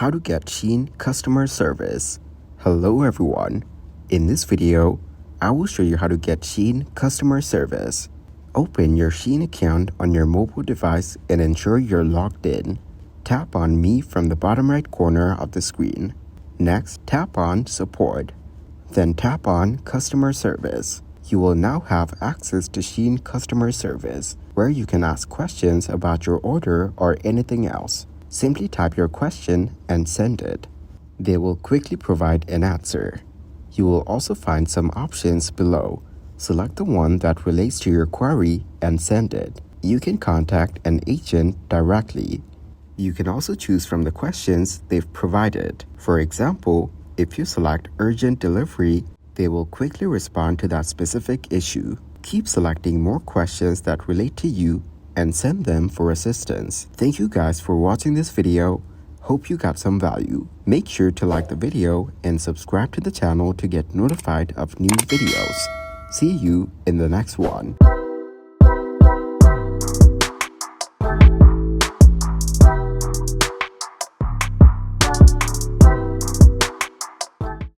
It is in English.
how to get Shein customer service. Hello everyone. In this video, I will show you how to get Shein customer service. Open your Shein account on your mobile device and ensure you're logged in. Tap on Me from the bottom right corner of the screen. Next, tap on Support. Then tap on Customer Service. You will now have access to Shein customer service, where you can ask questions about your order or anything else. Simply type your question and send it. They will quickly provide an answer. You will also find some options below. Select the one that relates to your query and send it. You can contact an agent directly. You can also choose from the questions they've provided. For example, if you select urgent delivery, they will quickly respond to that specific issue. Keep selecting more questions that relate to you and send them for assistance. Thank you guys for watching this video. Hope you got some value. Make sure to like the video and subscribe to the channel to get notified of new videos. See you in the next one.